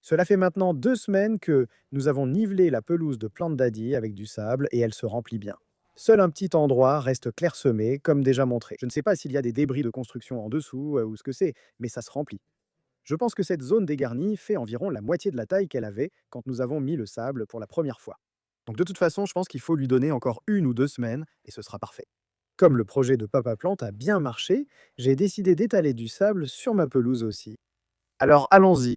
Cela fait maintenant 2 semaines que nous avons nivelé la pelouse de Plante Daddy avec du sable et elle se remplit bien. Seul un petit endroit reste clairsemé, comme déjà montré. Je ne sais pas s'il y a des débris de construction en dessous ou ce que c'est, mais ça se remplit. Je pense que cette zone dégarnie fait environ la moitié de la taille qu'elle avait quand nous avons mis le sable pour la première fois. Donc de toute façon, je pense qu'il faut lui donner encore 1 ou 2 semaines et ce sera parfait. Comme le projet de Papa Plante a bien marché, j'ai décidé d'étaler du sable sur ma pelouse aussi. Alors allons-y.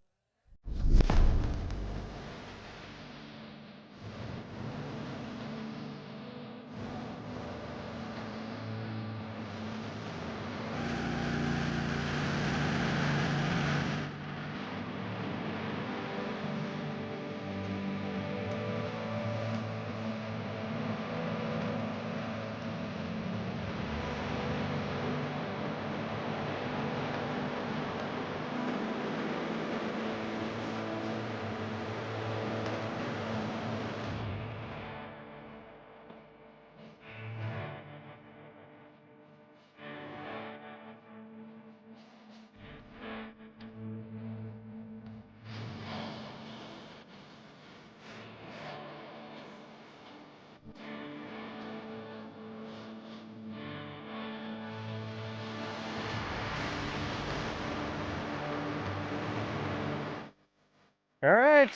All right.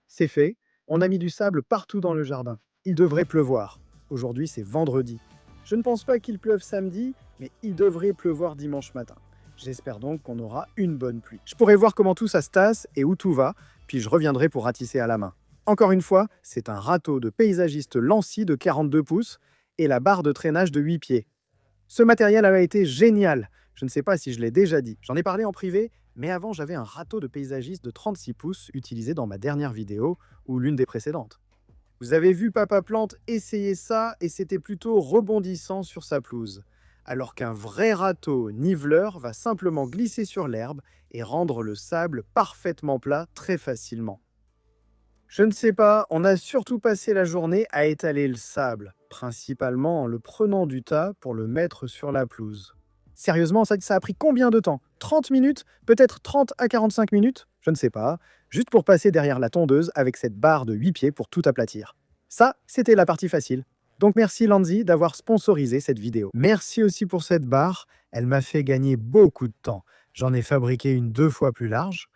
C'est fait. On a mis du sable partout dans le jardin. Il devrait pleuvoir. Aujourd'hui, c'est vendredi. Je ne pense pas qu'il pleuve samedi, mais il devrait pleuvoir dimanche matin. J'espère donc qu'on aura une bonne pluie. Je pourrai voir comment tout ça se tasse et où tout va, puis je reviendrai pour ratisser à la main. Encore une fois, c'est un râteau de paysagiste Lancy de 42 pouces et la barre de traînage de 8 pieds. Ce matériel a été génial. Je ne sais pas si je l'ai déjà dit. J'en ai parlé en privé, mais avant, j'avais un râteau de paysagiste de 36 pouces utilisé dans ma dernière vidéo ou l'une des précédentes. Vous avez vu Papa Plante essayer ça et c'était plutôt rebondissant sur sa pelouse. Alors qu'un vrai râteau niveleur va simplement glisser sur l'herbe et rendre le sable parfaitement plat très facilement. Je ne sais pas, on a surtout passé la journée à étaler le sable, principalement en le prenant du tas pour le mettre sur la pelouse. Sérieusement, ça a pris combien de temps? 30 minutes? Peut-être 30 à 45 minutes? Je ne sais pas. Juste pour passer derrière la tondeuse avec cette barre de 8 pieds pour tout aplatir. Ça, c'était la partie facile. Donc merci Lanzi d'avoir sponsorisé cette vidéo. Merci aussi pour cette barre, elle m'a fait gagner beaucoup de temps. J'en ai fabriqué une 2 fois plus large.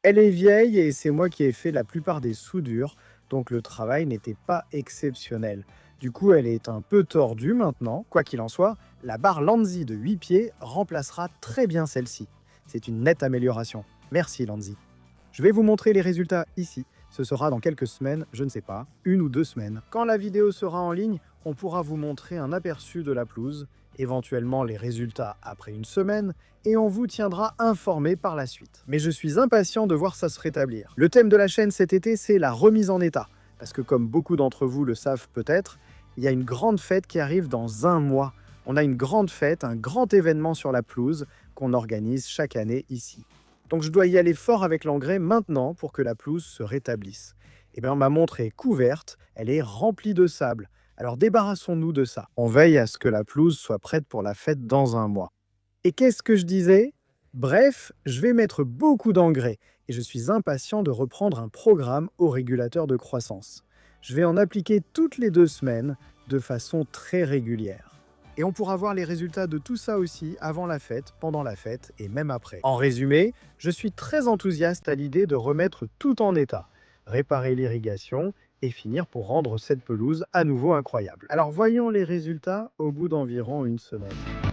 Elle est vieille et c'est moi qui ai fait la plupart des soudures, donc le travail n'était pas exceptionnel. Du coup, elle est un peu tordue maintenant. Quoi qu'il en soit, la barre Lanzi de 8 pieds remplacera très bien celle-ci. C'est une nette amélioration. Merci Lanzi. Je vais vous montrer les résultats ici. Ce sera dans quelques semaines, je ne sais pas, 1 ou 2 semaines. Quand la vidéo sera en ligne, on pourra vous montrer un aperçu de la pelouse, éventuellement les résultats après 1 semaine, et on vous tiendra informé par la suite. Mais je suis impatient de voir ça se rétablir. Le thème de la chaîne cet été, c'est la remise en état. Parce que comme beaucoup d'entre vous le savent peut-être, il y a une grande fête qui arrive dans un mois. On a une grande fête, un grand événement sur la pelouse qu'on organise chaque année ici. Donc je dois y aller fort avec l'engrais maintenant pour que la pelouse se rétablisse. Eh bien, ma montre est couverte, elle est remplie de sable. Alors débarrassons-nous de ça. On veille à ce que la pelouse soit prête pour la fête dans un mois. Et qu'est-ce que je disais? Bref, je vais mettre beaucoup d'engrais et je suis impatient de reprendre un programme au régulateur de croissance. Je vais en appliquer toutes les 2 semaines de façon très régulière. Et on pourra voir les résultats de tout ça aussi avant la fête, pendant la fête et même après. En résumé, je suis très enthousiaste à l'idée de remettre tout en état, réparer l'irrigation et finir pour rendre cette pelouse à nouveau incroyable. Alors voyons les résultats au bout d'environ 1 semaine.